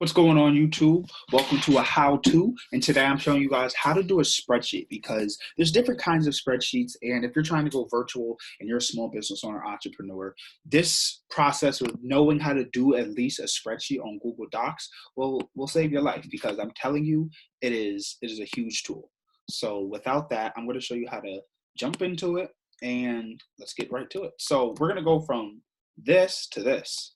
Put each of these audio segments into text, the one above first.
What's going on YouTube? Welcome to a how-to, and today I'm showing you guys how to do a spreadsheet because there's different kinds of spreadsheets, and if you're trying to go virtual and you're a small business owner, entrepreneur, this process of knowing how to do at least a spreadsheet on Google Docs will save your life because I'm telling you it is a huge tool. So without that, I'm going to show you how to jump into it and let's get right to it. So we're going to go from this to this.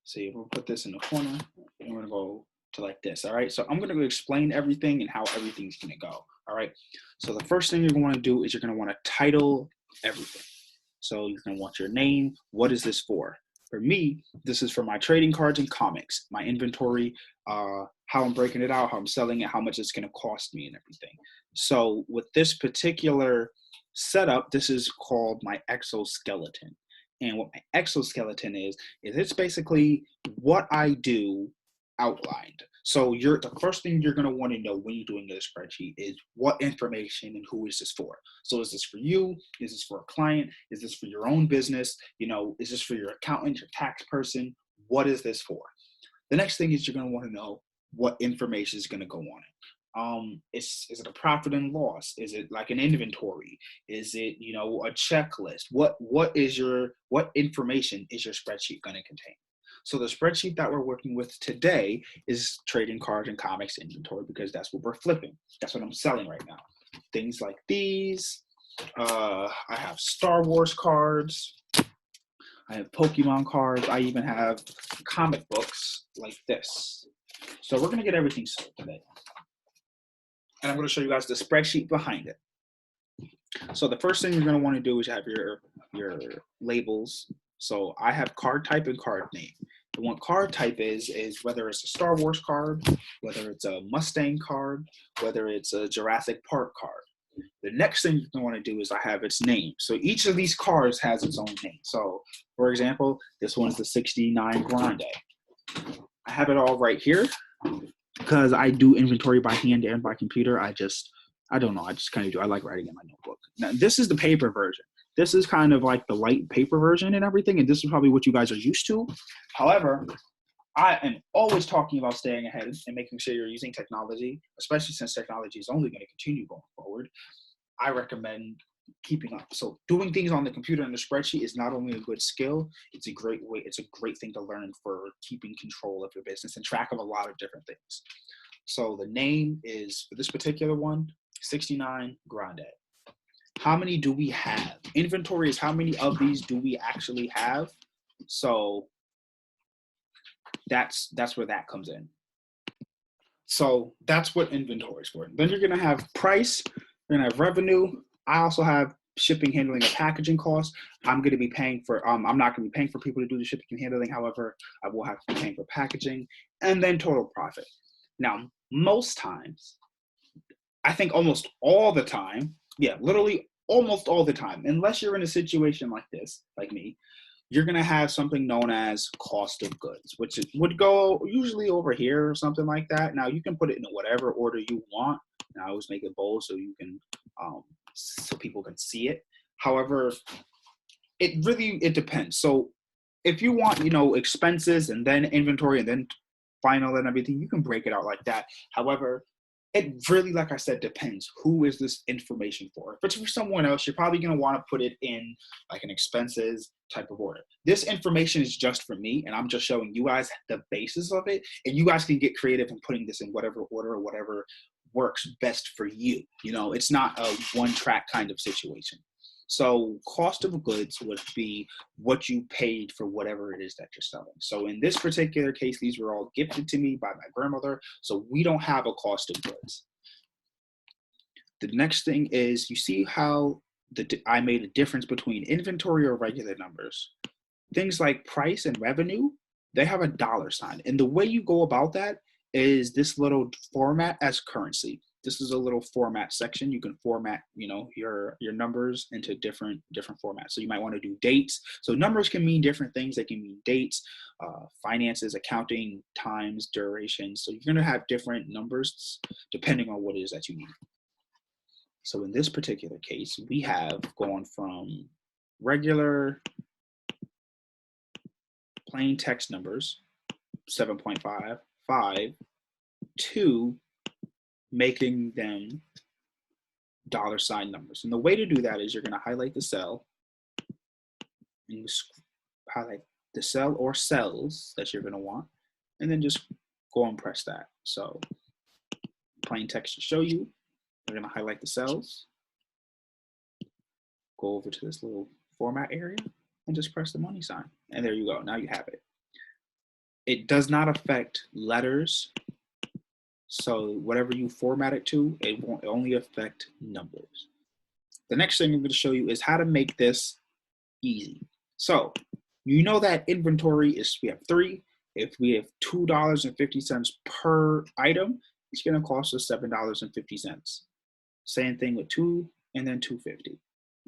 See, we'll put this in the corner and we're gonna go to like this. All right, so I'm gonna explain everything and how everything's gonna go. All right, so the first thing you're gonna want to do is you're gonna want to title everything. So you're gonna want your name. What is this for? For me, this is for my trading cards and comics, my inventory, how I'm breaking it out, how I'm selling it, how much it's gonna cost me and everything. So with this particular setup, this is called my exoskeleton. And what my exoskeleton is it's basically what I do outlined. So the first thing you're going to want to know when you're doing a spreadsheet is what information and who is this for. So is this for you? Is this for a client? Is this for your own business? Is this for your accountant, your tax person? What is this for? The next thing is you're going to want to know what information is going to go on it. Is it a profit and loss? Is it like an inventory? Is it a checklist? What information is your spreadsheet going to contain? So the spreadsheet that we're working with today is trading cards and comics inventory because that's what we're flipping. That's what I'm selling right now. Things like these. I have Star Wars cards. I have Pokemon cards. I even have comic books like this. So we're going to get everything sold today. And I'm going to show you guys the spreadsheet behind it. So the first thing you're going to want to do is have your labels. So I have card type and card name. And what card type is whether it's a Star Wars card, whether it's a Mustang card, whether it's a Jurassic Park card. The next thing you're going to want to do is I have its name. So each of these cards has its own name. So for example, this one's the 69 Grande. I have it all right here. Because I do inventory by hand and by computer, I don't know. I just kind of do. I like writing in my notebook. Now, this is the paper version. This is kind of like the light paper version and everything, and this is probably what you guys are used to. However, I am always talking about staying ahead and making sure you're using technology, especially since technology is only going to continue going forward. I recommend keeping up. So doing things on the computer and the spreadsheet is not only a good skill, it's a great thing to learn for keeping control of your business and track of a lot of different things. So the name is, for this particular one, 69 Grande. How many do we have? Inventory is how many of these do we actually have? So that's where that comes in. So that's what inventory is for. Then you're going to have price, you're going to have revenue. I also have shipping, handling, and packaging costs. I'm going to be paying for, I'm not going to be paying for people to do the shipping and handling. However, I will have to be paying for packaging, and then total profit. Now, most times, I think almost all the time, literally almost all the time, unless you're in a situation like this, like me, you're going to have something known as cost of goods, which would go usually over here or something like that. Now, you can put it in whatever order you want. And I always make it bold so you can, so people can see it. However, it depends. So if you want, expenses and then inventory and then final and everything, you can break it out like that. However, it really, like I said, depends. Who is this information for? If it's for someone else, you're probably going to want to put it in like an expenses type of order. This information is just for me, and I'm just showing you guys the basis of it, and you guys can get creative in putting this in whatever order or whatever works best for you. It's not a one-track kind of situation. So cost of goods would be what you paid for whatever it is that you're selling. So in this particular case, these were all gifted to me by my grandmother. So we don't have a cost of goods. The next thing is, you see how I made a difference between inventory or regular numbers. Things like price and revenue, they have a dollar sign. And the way you go about that is this little format as currency. This is a little format section. You can format, your numbers into different formats. So you might want to do dates. So numbers can mean different things. They can mean dates, finances, accounting, times, duration. So you're going to have different numbers depending on what it is that you need. So in this particular case, we have gone from regular plain text numbers 7.55 to making them $ numbers. And the way to do that is you're going to highlight the cell and you highlight the cell or cells that you're going to want, and then just go and press that. So plain text to show you, we're going to highlight the cells, go over to this little format area, and just press the money sign. And there you go. Now you have it. It does not affect letters. So whatever you format it to, it won't only affect numbers. The next thing I'm going to show you is how to make this easy. So you know that inventory is, we have 3. If we have $2.50 per item, it's going to cost us $7.50. Same thing with 2 and then $2.50.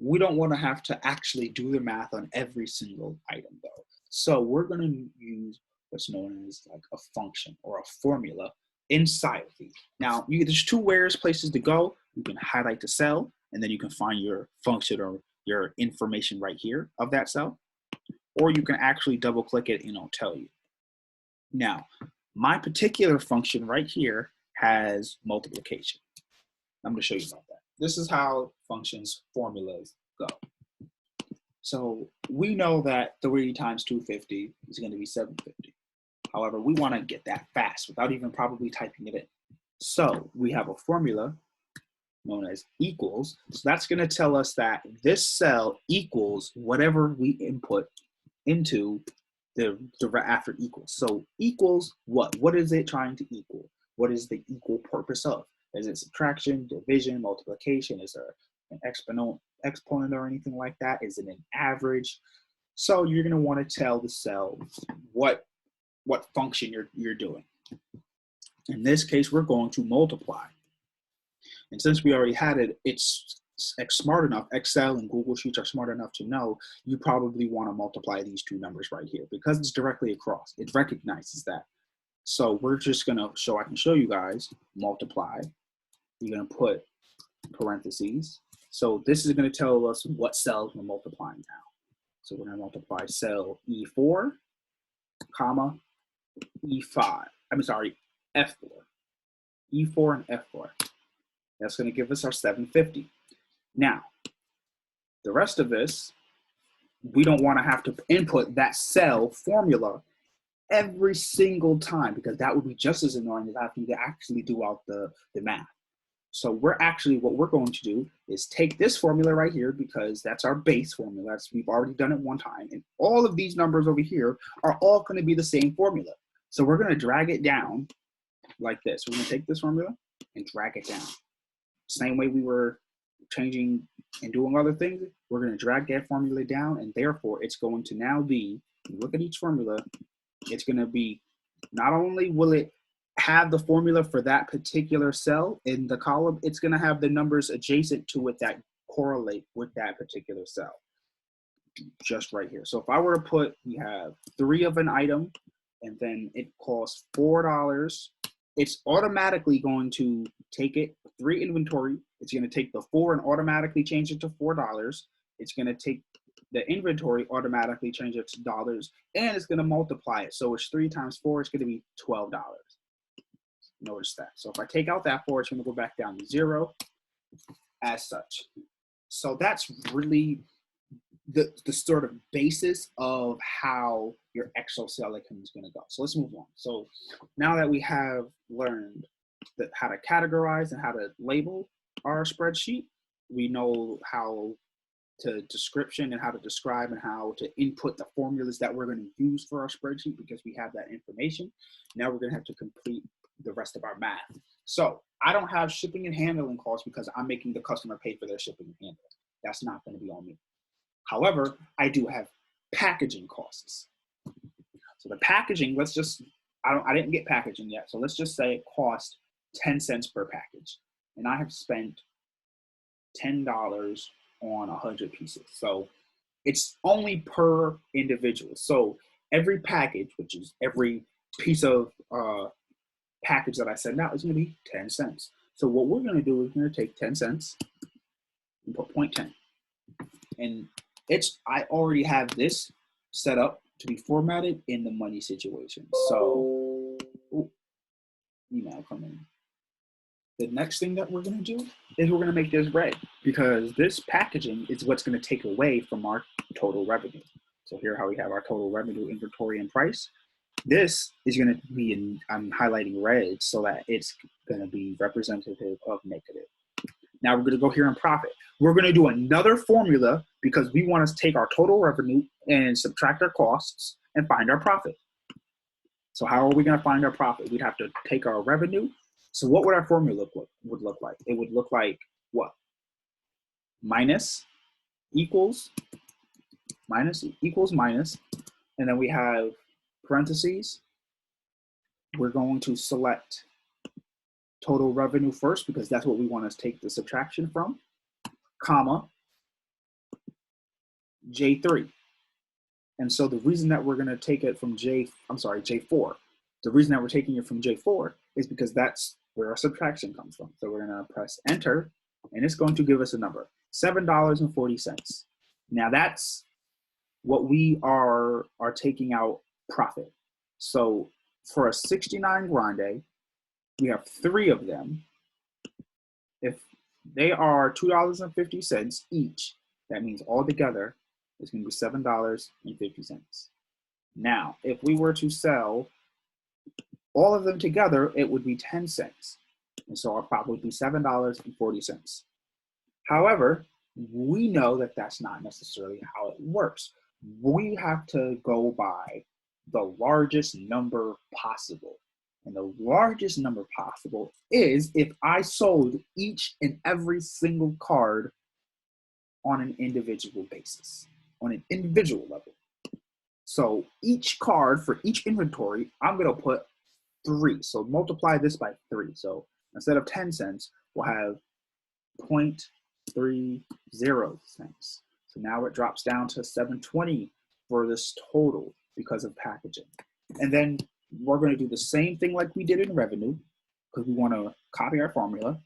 We don't want to have to actually do the math on every single item though. So we're going to use what's known as like a function or a formula inside of these. Now, there's 2 places to go. You can highlight the cell, and then you can find your function or your information right here of that cell, or you can actually double click it and it'll tell you. Now, my particular function right here has multiplication. I'm going to show you about that. This is how functions formulas go. So we know that 3 times 250 is going to be 750. However, we want to get that fast without even probably typing it in. So we have a formula known as equals. So that's going to tell us that this cell equals whatever we input into the after equals. So equals what? What is it trying to equal? What is the equal purpose of? Is it subtraction, division, multiplication? Is there an exponent or anything like that? Is it an average? So you're going to want to tell the cell what function you're doing. In this case, we're going to multiply. And since we already had it, it's smart enough, Excel and Google Sheets are smart enough to know you probably want to multiply these 2 numbers right here because it's directly across. It recognizes that. So we're just going to I can show you guys multiply. You're going to put parentheses. So this is going to tell us what cells we're multiplying now. So we're going to multiply cell E4, comma, E5. F4. E4 and F4. That's going to give us our 750. Now, the rest of this, we don't want to have to input that cell formula every single time because that would be just as annoying as having to actually do out the math. So what we're going to do is take this formula right here because that's our base formula. We've already done it one time. And all of these numbers over here are all going to be the same formula. So we're going to drag it down like this. We're going to take this formula and drag it down. Same way we were changing and doing other things, we're going to drag that formula down, and therefore it's going to now be, look at each formula, it's going to be, not only will it have the formula for that particular cell in the column, it's going to have the numbers adjacent to it that correlate with that particular cell, just right here. So if I were to put, we have 3 of an item, and then it costs $4, it's automatically going to take it, 3 inventory, it's going to take the 4 and automatically change it to $4. It's going to take the inventory, automatically change it to dollars, and it's going to multiply it. So it's 3 times 4, it's going to be $12. Notice that. So if I take out that 4, it's going to go back down to 0 as such. So that's really the sort of basis of how your Excel cell account is going to go. So let's move on. So now that we have learned how to categorize and how to label our spreadsheet, we know how to description and how to describe and how to input the formulas that we're going to use for our spreadsheet because we have that information. Now we're going to have to complete the rest of our math. So I don't have shipping and handling costs because I'm making the customer pay for their shipping and handling. That's not going to be on me. However, I do have packaging costs. So the packaging, I didn't get packaging yet. So let's just say it cost 10 cents per package. And I have spent $10 on 100 pieces. So it's only per individual. So every package, which is every piece of package that I send out, is going to be 10 cents. So what we're going to do is we're going to take 10 cents and put 0.10. And I already have this set up to be formatted in the money situation. So, ooh, email coming. The next thing that we're going to do is we're going to make this red, because this packaging is what's going to take away from our total revenue. So here how we have our total revenue, inventory, and price. This is going to be in, I'm highlighting red so that it's going to be representative of negative. Now we're going to go here in profit. We're going to do another formula because we want to take our total revenue and subtract our costs and find our profit. So how are we going to find our profit? We'd have to take our revenue. So what would our formula look like? It would look like what? Minus equals, minus equals minus, and then we have parentheses. We're going to select total revenue first because that's what we want to take the subtraction from, comma, J3. And so the reason that we're going to take it from J4, the reason that we're taking it from J4 is because that's where our subtraction comes from. So we're going to press enter, and it's going to give us a number, $7.40. Now that's what we are taking out profit. So for a 69 grande, we have 3 of them. If they are $2.50 each, that means altogether it's going to be $7.50. Now, if we were to sell all of them together, it would be 10 cents. And so our profit would be $7.40. However, we know that that's not necessarily how it works. We have to go by the largest number possible. And the largest number possible is if I sold each and every single card on an individual basis, on an individual level. So each card for each inventory, I'm going to put 3. So multiply this by 3. So instead of 10 cents, we'll have 0.30 cents. So now it drops down to $7.20 for this total because of packaging. And then we're going to do the same thing like we did in revenue, because we want to copy our formula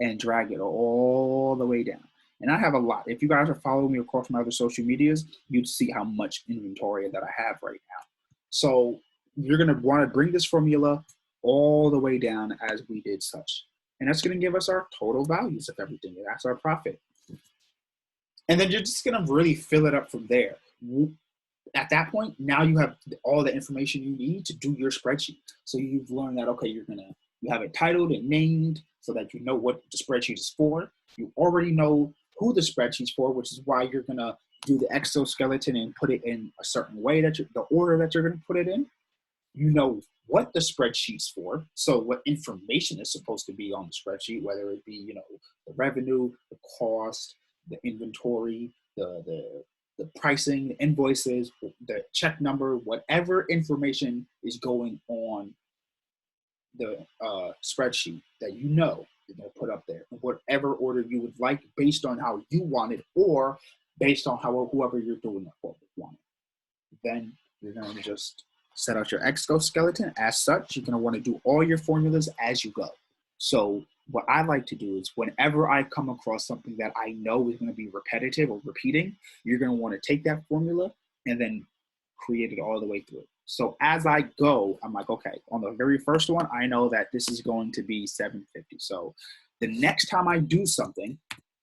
and drag it all the way down. And I have a lot. If you guys are following me across my other social medias, you'd see how much inventory that I have right now. So you're going to want to bring this formula all the way down as we did such. And that's going to give us our total values of everything. That's our profit. And then you're just going to really fill it up from there. At that point, now you have all the information you need to do your spreadsheet. So you've learned that, okay, you have it titled and named so that you know what the spreadsheet is for. You already know who the spreadsheet's for, which is why you're going to do the exoskeleton and put it in a certain way, the order that you're going to put it in. You know what the spreadsheet's for, so what information is supposed to be on the spreadsheet, whether it be, the revenue, the cost, the inventory, the pricing, the invoices, the check number, whatever information is going on the spreadsheet that you're going to put up there, in whatever order you would like, based on how you want it, or based on how whoever you're doing it for would want it. Then you're going to just set out your exoskeleton as such. You're going to want to do all your formulas as you go. So what I like to do is whenever I come across something that I know is going to be repetitive or repeating, you're going to want to take that formula and then create it all the way through. So as I go, I'm like, okay, on the very first one, I know that this is going to be $7.50. So the next time I do something,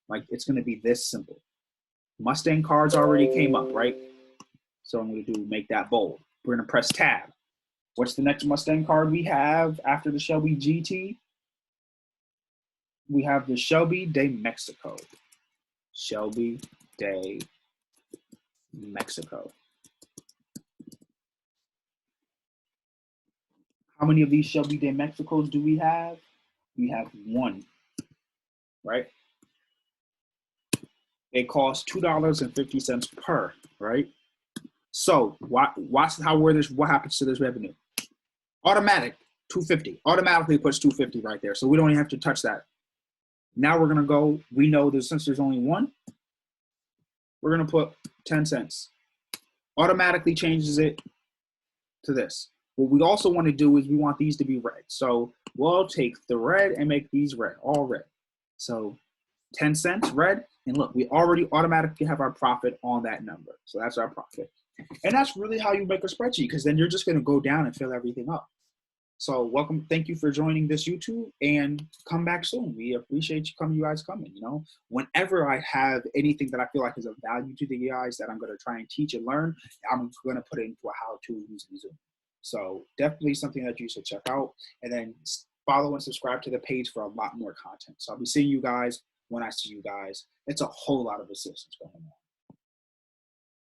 like, it's going to be this simple. Mustang cards already came up, right? So I'm going to make that bold. We're going to press tab. What's the next Mustang card we have after the Shelby GT? We have the Shelby de Mexico. Shelby de Mexico. How many of these Shelby de Mexicos do we have? We have 1, right? It costs $2.50 per, right? So watch what happens to this revenue. Automatic, $2.50. Automatically puts $2.50 right there. So we don't even have to touch that. Now we're gonna go, we know that since there's only 1, we're gonna put 10 cents. Automatically changes it to this. What we also want to do is we want these to be red. So we'll take the red and make these red, all red. So 10 cents red, and look, we already automatically have our profit on that number. So that's our profit, And that's really how you make a spreadsheet, because then you're just going to go down and fill everything up. So welcome, thank you for joining this YouTube, and come back soon. We appreciate you guys coming. You know, whenever I have anything that I feel like is of value to the guys that I'm going to try and teach and learn, I'm going to put it into a how-to using Zoom. So definitely something that you should check out, and then follow and subscribe to the page for a lot more content. So I'll be seeing you guys when I see you guys. It's a whole lot of assistance going on.